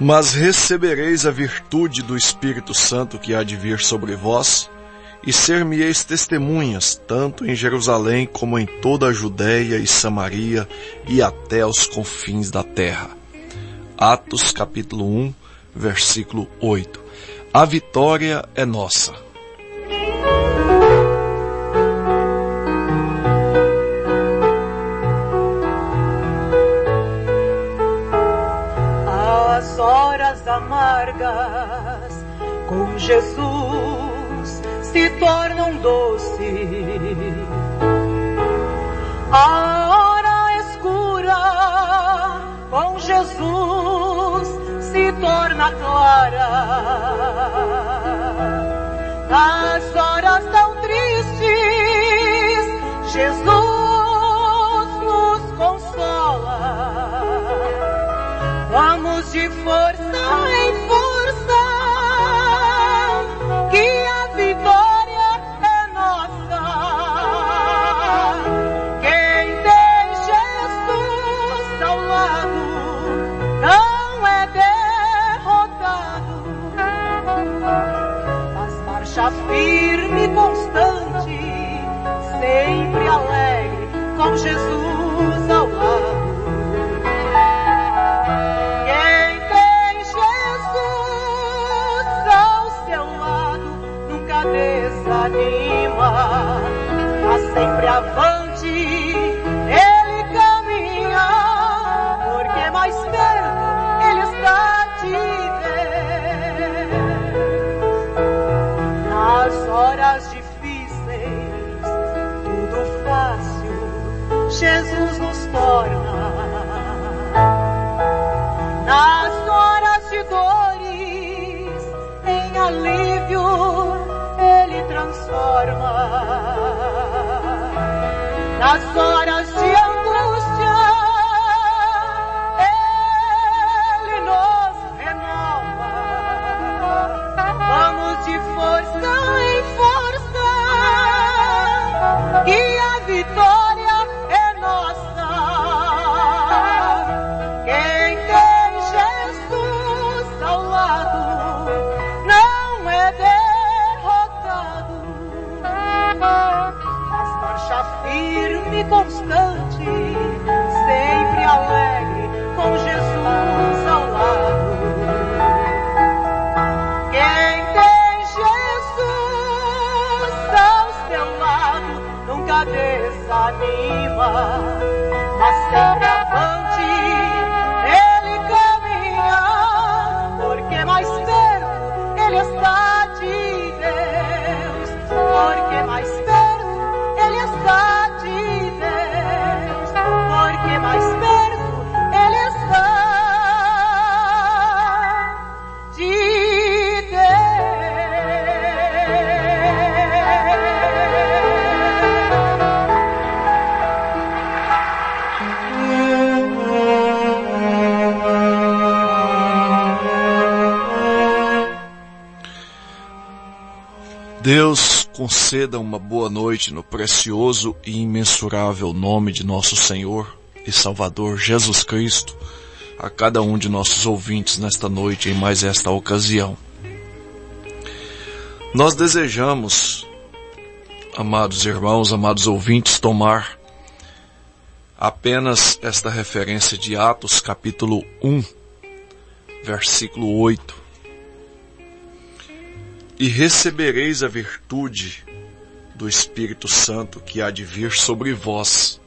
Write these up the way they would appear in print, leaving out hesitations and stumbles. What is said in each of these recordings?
Mas recebereis a virtude do Espírito Santo que há de vir sobre vós, e ser-me-eis testemunhas, tanto em Jerusalém como em toda a Judéia e Samaria e até os confins da terra. Atos capítulo 1, versículo 8. A vitória é nossa. As horas amargas com Jesus se tornam doces. A hora escura com Jesus se torna clara. Nas horas tão tristes, Jesus nos consola. Vamos de força em força, que a vitória é nossa. Quem tem Jesus ao lado não é derrotado, mas marcha firme e constante, sempre alegre, com Jesus ao lado. Quem tem Jesus ao seu lado nunca desanima, tá sempre avante, ele caminha, porque mais perto ele está de ver. Nas horas difíceis, tudo fácil, Jesus nos torna. Nas horas de dores, em alívio, ele transforma. Nas horas de angústia, ele nos renova. Vamos de força em força, e a vitória é nossa. Quem tem Jesus ao lado não é derrotado, mas marcha firme e constante, sempre alegre, com Jesus ao lado. Quem tem Jesus ao seu lado nunca desanima, mas sempre avante, ele caminha, porque mais perto ele está de Deus, porque mais perto ele está de Deus, porque mais perto ele está de Deus conceda uma boa noite no precioso e imensurável nome de nosso Senhor e Salvador Jesus Cristo a cada um de nossos ouvintes nesta noite, em mais esta ocasião. Nós desejamos, amados irmãos, amados ouvintes, tomar apenas esta referência de Atos capítulo 1, versículo 8. E recebereis a virtude do Espírito Santo que há de vir sobre vós,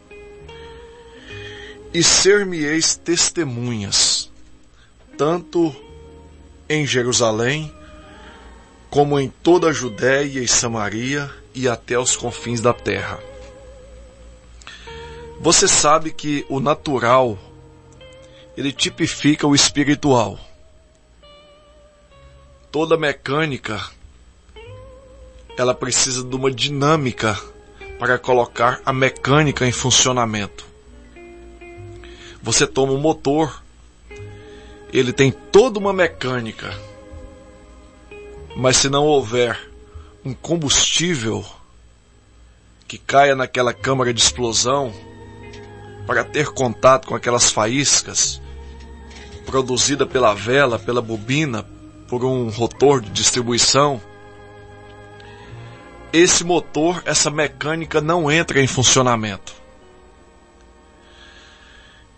e ser-me-eis testemunhas, tanto em Jerusalém, como em toda a Judéia e Samaria e até os confins da terra. Você sabe que o natural, ele tipifica o espiritual. Toda mecânica, ela precisa de uma dinâmica para colocar a mecânica em funcionamento. Você toma um motor, ele tem toda uma mecânica, mas se não houver um combustível que caia naquela câmara de explosão para ter contato com aquelas faíscas, produzida pela vela, pela bobina, por um rotor de distribuição, esse motor, essa mecânica não entra em funcionamento.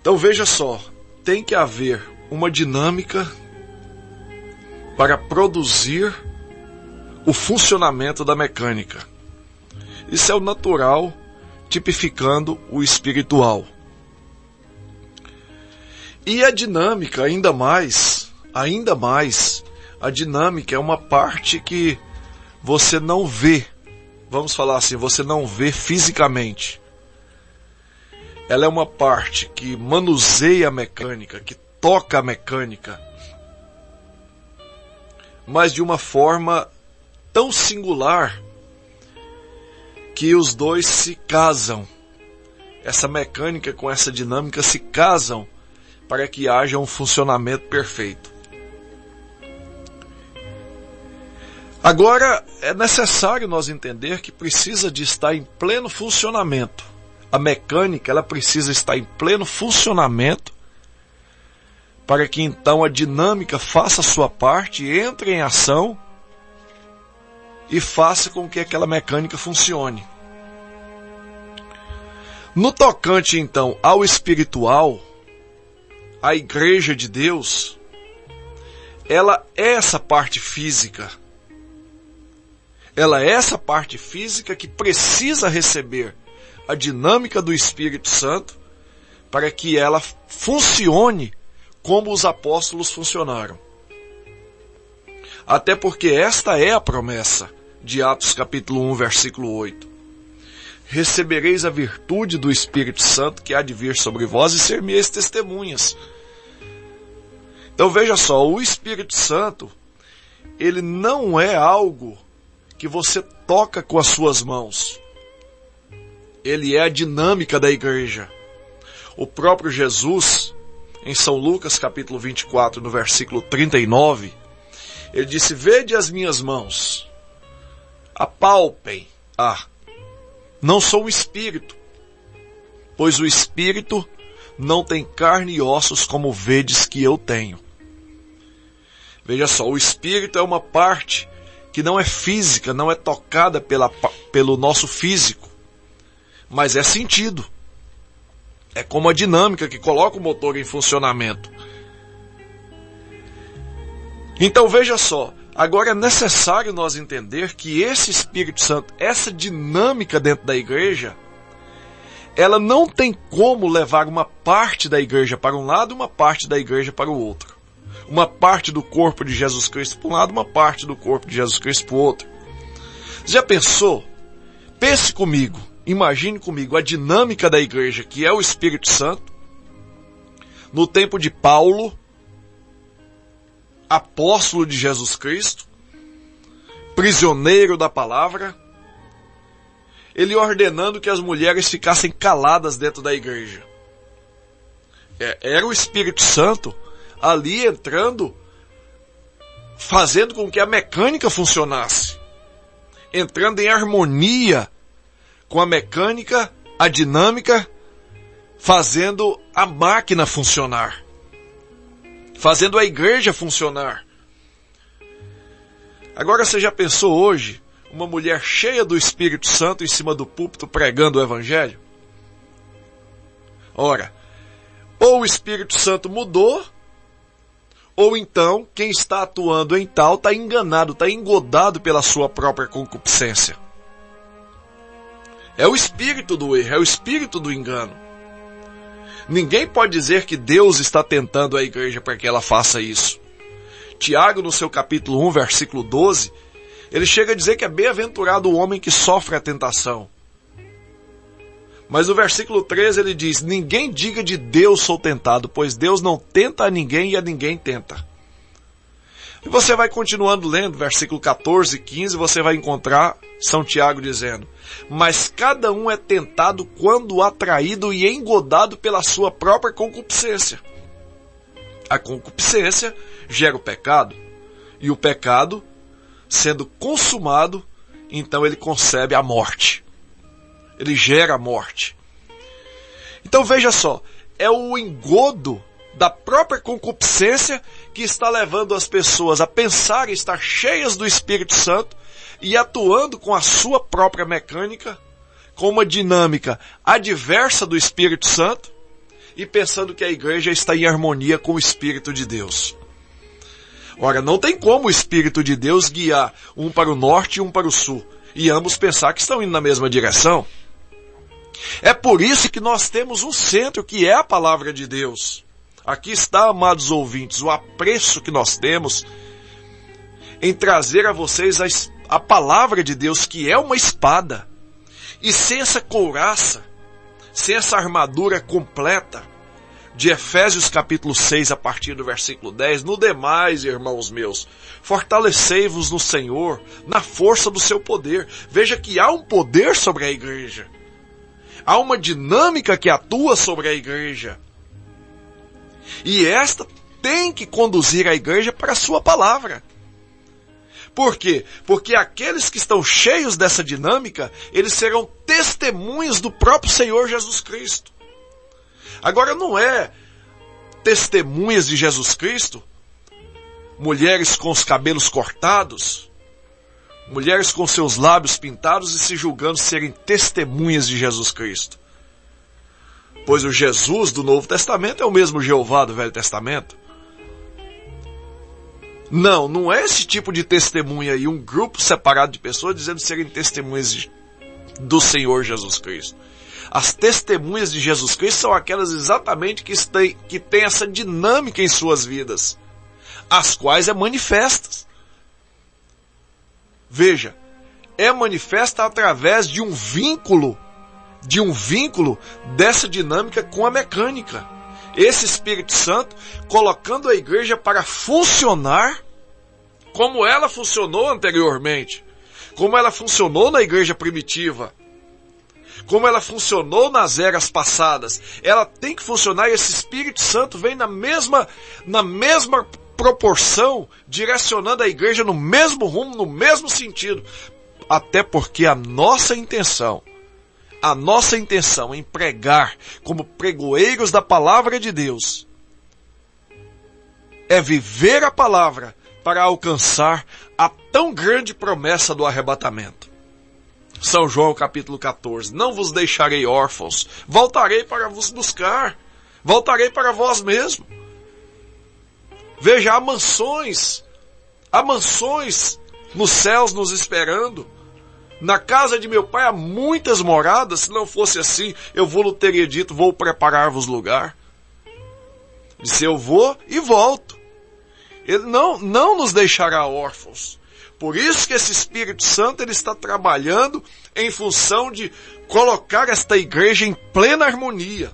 Então veja só, tem que haver uma dinâmica para produzir o funcionamento da mecânica. Isso é o natural, tipificando o espiritual. E a dinâmica, ainda mais, a dinâmica é uma parte que você não vê, vamos falar assim, você não vê fisicamente. Ela é uma parte que manuseia a mecânica, que toca a mecânica, mas de uma forma tão singular que os dois se casam. Essa mecânica com essa dinâmica se casam para que haja um funcionamento perfeito. Agora, é necessário nós entender que precisa de estar em pleno funcionamento. A mecânica, ela precisa estar em pleno funcionamento para que então a dinâmica faça a sua parte, entre em ação e faça com que aquela mecânica funcione. No tocante então ao espiritual, a Igreja de Deus, ela é essa parte física. Ela é essa parte física que precisa receber a dinâmica do Espírito Santo para que ela funcione como os apóstolos funcionaram. Até porque esta é a promessa de Atos capítulo 1, versículo 8. Recebereis a virtude do Espírito Santo que há de vir sobre vós e ser-me-eis testemunhas. Então veja só, o Espírito Santo, ele não é algo que você toca com as suas mãos. Ele é a dinâmica da igreja. O próprio Jesus, em São Lucas capítulo 24, no versículo 39, ele disse: vede as minhas mãos, apalpem. Não sou um espírito, pois o espírito não tem carne e ossos como vedes que eu tenho. Veja só, o espírito é uma parte que não é física, não é tocada pelo nosso físico, mas é sentido. É como a dinâmica que coloca o motor em funcionamento. Então veja só, agora é necessário nós entender que esse Espírito Santo, essa dinâmica dentro da igreja, ela não tem como levar uma parte da igreja para um lado e uma parte da igreja para o outro. Uma parte do corpo de Jesus Cristo para um lado, uma parte do corpo de Jesus Cristo para o outro. Já pensou? Pense comigo, imagine comigo a dinâmica da igreja, que é o Espírito Santo, no tempo de Paulo, apóstolo de Jesus Cristo, prisioneiro da palavra, ele ordenando que as mulheres ficassem caladas dentro da igreja. Era o Espírito Santo ali entrando, fazendo com que a mecânica funcionasse, entrando em harmonia com a mecânica, a dinâmica, fazendo a máquina funcionar, fazendo a igreja funcionar. Agora você já pensou hoje uma mulher cheia do Espírito Santo em cima do púlpito pregando o Evangelho? Ora, ou o Espírito Santo mudou, ou então quem está atuando em tal está enganado, está engodado pela sua própria concupiscência. É o espírito do erro, é o espírito do engano. Ninguém pode dizer que Deus está tentando a igreja para que ela faça isso. Tiago, no seu capítulo 1, versículo 12, ele chega a dizer que é bem-aventurado o homem que sofre a tentação. Mas no versículo 13 ele diz: ninguém diga de Deus sou tentado, pois Deus não tenta a ninguém e a ninguém tenta. E você vai continuando lendo, versículo 14 e 15, você vai encontrar São Tiago dizendo: mas cada um é tentado quando atraído e engodado pela sua própria concupiscência. A concupiscência gera o pecado, e o pecado, sendo consumado, então ele concebe a morte. Ele gera a morte. Então veja só, é o engodo da própria concupiscência que está levando as pessoas a pensar e estar cheias do Espírito Santo e atuando com a sua própria mecânica, com uma dinâmica adversa do Espírito Santo e pensando que a igreja está em harmonia com o Espírito de Deus. Ora, não tem como o Espírito de Deus guiar um para o norte e um para o sul e ambos pensar que estão indo na mesma direção. É por isso que nós temos um centro que é a palavra de Deus. Aqui está, amados ouvintes, o apreço que nós temos em trazer a vocês a palavra de Deus, que é uma espada. E sem essa couraça, sem essa armadura completa de Efésios capítulo 6, a partir do versículo 10, no demais, irmãos meus, fortalecei-vos no Senhor, na força do seu poder. Veja que há um poder sobre a igreja. Há uma dinâmica que atua sobre a igreja. E esta tem que conduzir a igreja para a sua palavra. Por quê? Porque aqueles que estão cheios dessa dinâmica, eles serão testemunhas do próprio Senhor Jesus Cristo. Agora não é testemunhas de Jesus Cristo, mulheres com os cabelos cortados, mulheres com seus lábios pintados e se julgando serem testemunhas de Jesus Cristo. Pois o Jesus do Novo Testamento é o mesmo Jeová do Velho Testamento. Não é esse tipo de testemunha aí, um grupo separado de pessoas dizendo serem testemunhas do Senhor Jesus Cristo. As testemunhas de Jesus Cristo são aquelas exatamente que têm essa dinâmica em suas vidas, as quais é manifestas. Veja, é manifesta através de um vínculo dessa dinâmica com a mecânica. Esse Espírito Santo colocando a igreja para funcionar como ela funcionou anteriormente, como ela funcionou na igreja primitiva, como ela funcionou nas eras passadas. Ela tem que funcionar e esse Espírito Santo vem na mesma proporção, direcionando a igreja no mesmo rumo, no mesmo sentido. Até porque a nossa intenção em pregar como pregoeiros da palavra de Deus é viver a palavra para alcançar a tão grande promessa do arrebatamento. São João capítulo 14, não vos deixarei órfãos, voltarei para vos buscar, voltarei para vós mesmo. Veja, há mansões nos céus nos esperando. Na casa de meu pai há muitas moradas, se não fosse assim, eu vou teria dito, vou preparar-vos lugar. Disse, eu vou e volto. Ele não nos deixará órfãos. Por isso que esse Espírito Santo ele está trabalhando em função de colocar esta igreja em plena harmonia.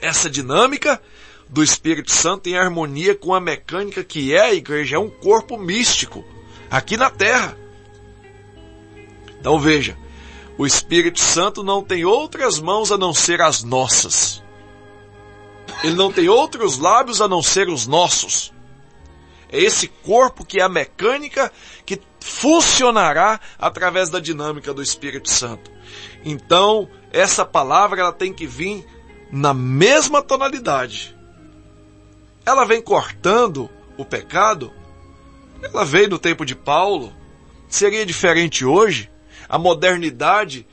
Essa dinâmica do Espírito Santo em harmonia com a mecânica que é a igreja, é um corpo místico aqui na terra. Então veja, o Espírito Santo não tem outras mãos a não ser as nossas. Ele não tem outros lábios a não ser os nossos. É esse corpo que é a mecânica que funcionará através da dinâmica do Espírito Santo. Então, essa palavra ela tem que vir na mesma tonalidade. Ela vem cortando o pecado. Ela veio no tempo de Paulo. Seria diferente hoje? A modernidade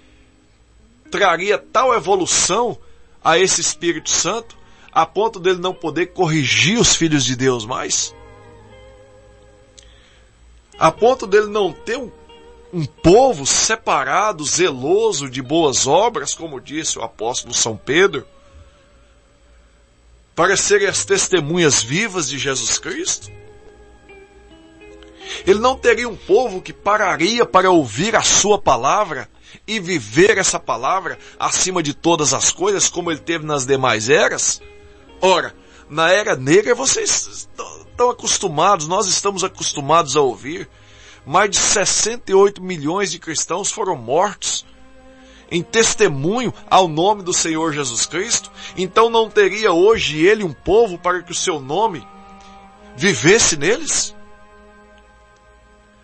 traria tal evolução a esse Espírito Santo a ponto dele não poder corrigir os filhos de Deus mais? A ponto dele não ter um povo separado, zeloso de boas obras, como disse o apóstolo São Pedro, para serem as testemunhas vivas de Jesus Cristo? Ele não teria um povo que pararia para ouvir a sua palavra e viver essa palavra acima de todas as coisas, como ele teve nas demais eras? Ora, na era negra vocês estão acostumados, nós estamos acostumados a ouvir, mais de 68 milhões de cristãos foram mortos em testemunho ao nome do Senhor Jesus Cristo. Então não teria hoje ele um povo para que o seu nome vivesse neles?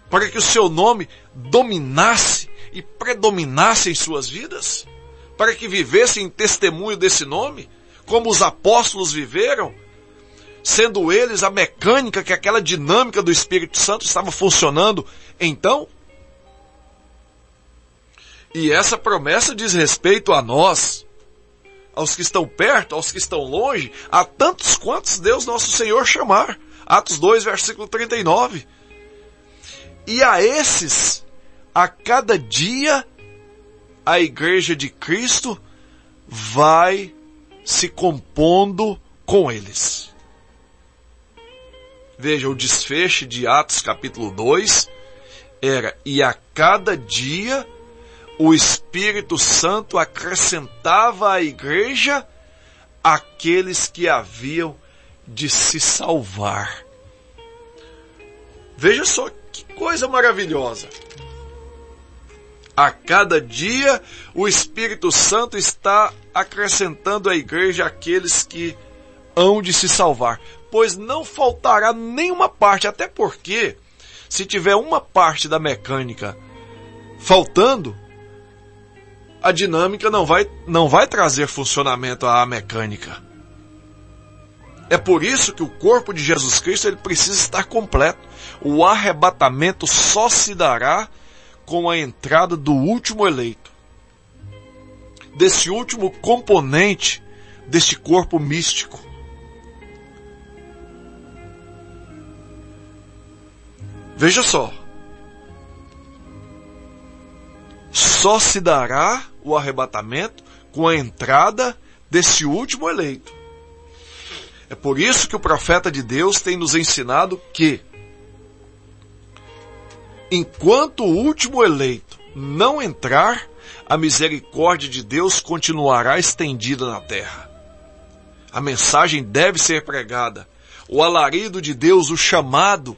Para que o seu nome dominasse e predominasse em suas vidas? Para que vivessem em testemunho desse nome? Como os apóstolos viveram sendo eles a mecânica, que aquela dinâmica do Espírito Santo estava funcionando, então? E essa promessa diz respeito a nós, aos que estão perto, aos que estão longe, a tantos quantos Deus nosso Senhor chamar. Atos 2, versículo 39. E a esses, a cada dia, a igreja de Cristo vai se compondo com eles. Veja, o desfecho de Atos capítulo 2 era: e a cada dia o Espírito Santo acrescentava à igreja aqueles que haviam de se salvar. Veja só que coisa maravilhosa. A cada dia o Espírito Santo está acrescentando à igreja aqueles que hão de se salvar. Pois não faltará nenhuma parte, até porque se tiver uma parte da mecânica faltando, a dinâmica não vai trazer funcionamento à mecânica. É por isso que o corpo de Jesus Cristo ele precisa estar completo. O arrebatamento só se dará com a entrada do último eleito, desse último componente deste corpo místico. Veja só. Só se dará o arrebatamento com a entrada desse último eleito. É por isso que o profeta de Deus tem nos ensinado que, enquanto o último eleito não entrar, a misericórdia de Deus continuará estendida na terra. A mensagem deve ser pregada. O alarido de Deus, o chamado,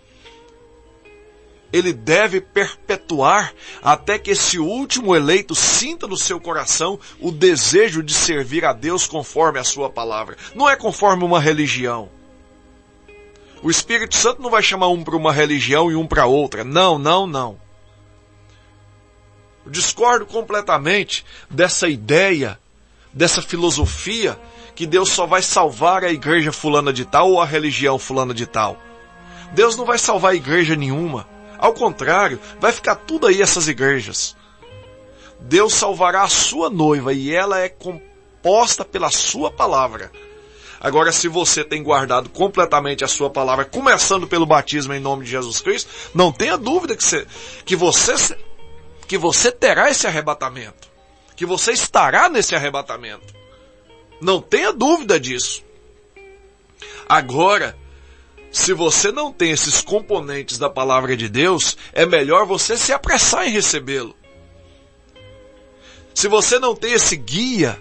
ele deve perpetuar até que esse último eleito sinta no seu coração o desejo de servir a Deus conforme a sua palavra. Não é conforme uma religião. O Espírito Santo não vai chamar um para uma religião e um para outra. Não, não, não. Eu discordo completamente dessa ideia, dessa filosofia, que Deus só vai salvar a igreja fulana de tal ou a religião fulana de tal. Deus não vai salvar a igreja nenhuma. Ao contrário, vai ficar tudo aí essas igrejas. Deus salvará a sua noiva e ela é composta pela sua palavra. Agora, se você tem guardado completamente a sua palavra, começando pelo batismo em nome de Jesus Cristo, não tenha dúvida que você terá esse arrebatamento. Que você estará nesse arrebatamento. Não tenha dúvida disso. Agora, se você não tem esses componentes da palavra de Deus, é melhor você se apressar em recebê-lo. Se você não tem esse guia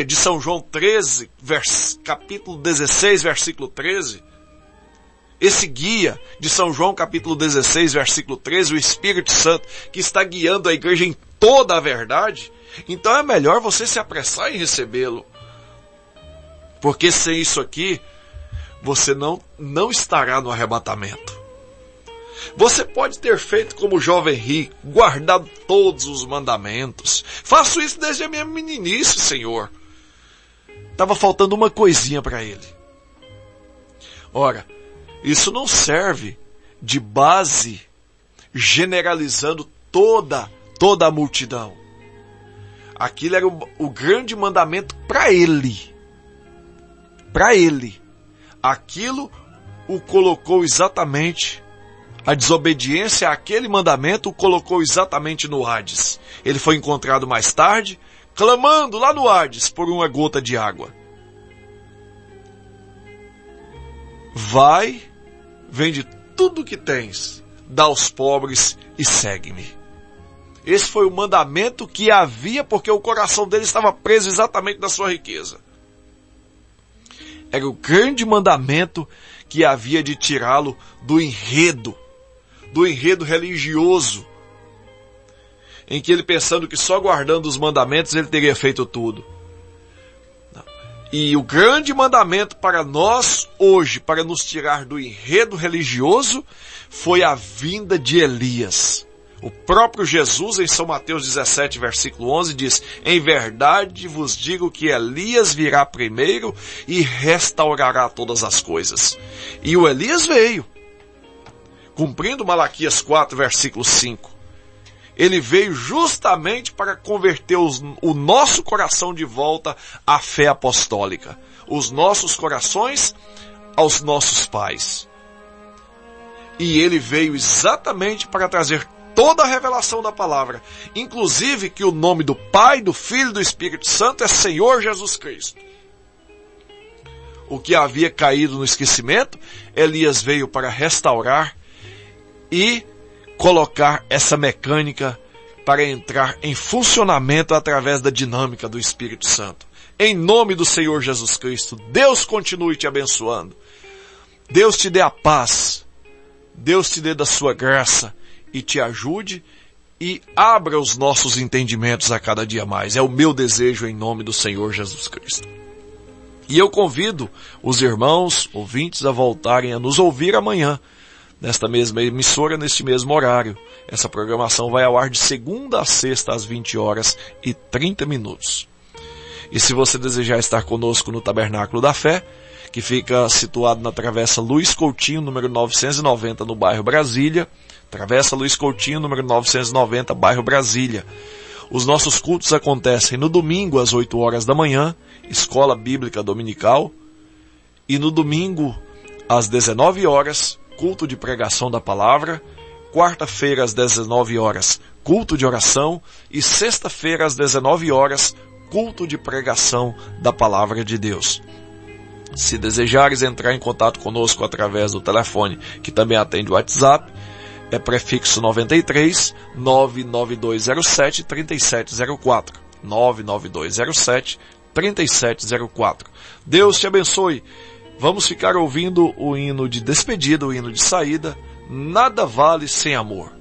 de São João 13, capítulo 16, versículo 13, esse guia de São João capítulo 16, versículo 13, o Espírito Santo que está guiando a igreja em toda a verdade, então é melhor você se apressar em recebê-lo. Porque sem isso aqui, você não estará no arrebatamento. Você pode ter feito como o jovem rico, guardado todos os mandamentos. Faço isso desde a minha meninice, Senhor. Estava faltando uma coisinha para ele. Ora, isso não serve de base generalizando toda a multidão. Aquilo era o grande mandamento para ele. Para ele. Aquilo o colocou exatamente, a desobediência àquele mandamento o colocou exatamente no Hades. Ele foi encontrado mais tarde, clamando lá no Hades por uma gota de água. Vai, vende tudo o que tens, dá aos pobres e segue-me. Esse foi o mandamento que havia, porque o coração dele estava preso exatamente na sua riqueza. Era o grande mandamento que havia de tirá-lo do enredo religioso, em que ele, pensando que só guardando os mandamentos ele teria feito tudo. E o grande mandamento para nós hoje, para nos tirar do enredo religioso, foi a vinda de Elias, O próprio Jesus, em São Mateus 17, versículo 11, diz: em verdade vos digo que Elias virá primeiro e restaurará todas as coisas. E o Elias veio, cumprindo Malaquias 4, versículo 5. Ele veio justamente para converter o nosso coração de volta à fé apostólica. Os nossos corações aos nossos pais. E ele veio exatamente para trazer toda a revelação da palavra, inclusive que o nome do Pai, do Filho e do Espírito Santo é Senhor Jesus Cristo. O que havia caído no esquecimento, Elias veio para restaurar e colocar essa mecânica para entrar em funcionamento através da dinâmica do Espírito Santo. Em nome do Senhor Jesus Cristo, Deus continue te abençoando. Deus te dê a paz. Deus te dê da sua graça e te ajude e abra os nossos entendimentos a cada dia mais. É o meu desejo em nome do Senhor Jesus Cristo. E eu convido os irmãos ouvintes a voltarem a nos ouvir amanhã, nesta mesma emissora, neste mesmo horário. Essa programação vai ao ar de segunda a sexta às 20h30. E se você desejar estar conosco no Tabernáculo da Fé, que fica situado na Travessa Luiz Coutinho, número 990, no bairro Brasília, Travessa Luiz Coutinho, número 990, bairro Brasília. Os nossos cultos acontecem no domingo às 8 horas da manhã, Escola Bíblica Dominical, e no domingo às 19 horas, culto de pregação da palavra, quarta-feira às 19 horas, culto de oração, e sexta-feira às 19 horas, culto de pregação da palavra de Deus. Se desejares entrar em contato conosco através do telefone, que também atende o WhatsApp, é prefixo 93 99207 3704. 99207 3704. Deus te abençoe. Vamos ficar ouvindo o hino de despedida, o hino de saída. Nada vale sem amor.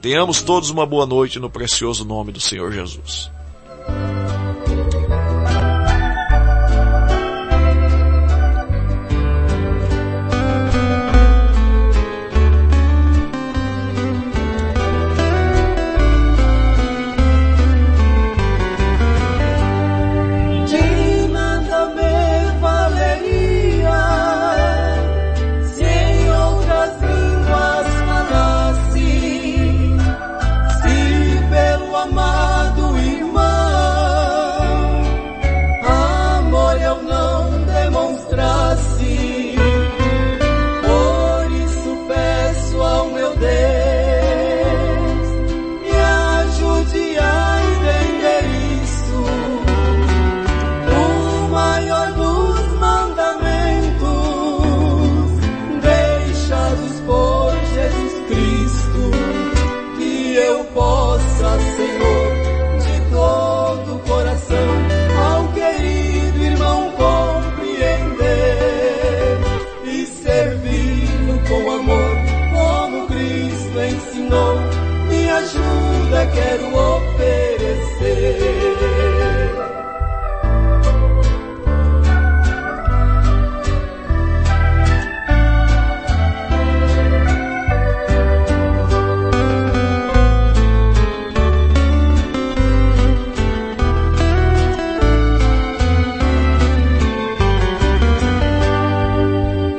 Tenhamos todos uma boa noite no precioso nome do Senhor Jesus. Quero oferecer.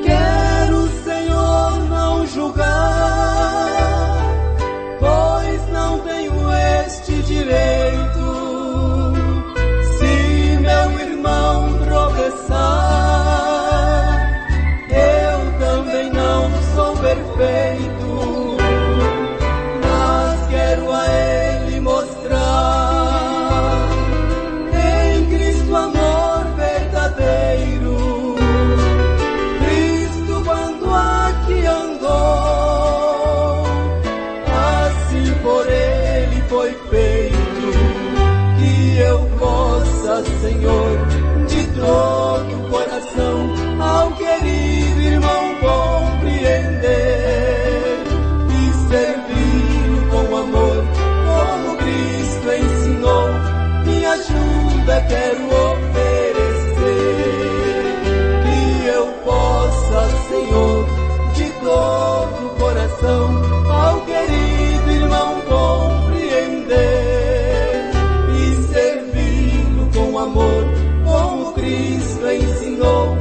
Quero, Senhor, não julgar, pois não tenho este direito. Se meu irmão tropeçar, eu também não sou perfeito, mas quero a ele mostrar em Cristo amor verdadeiro. Cristo quando aqui andou, assim por ele foi feito, que eu possa, Senhor, de todo o coração, ao querido irmão compreender e servir com amor, como Cristo ensinou. Me ajuda, quero oferecer, que eu possa, Senhor, de todo o coração, ao querido irmão amor, como Cristo ensinou.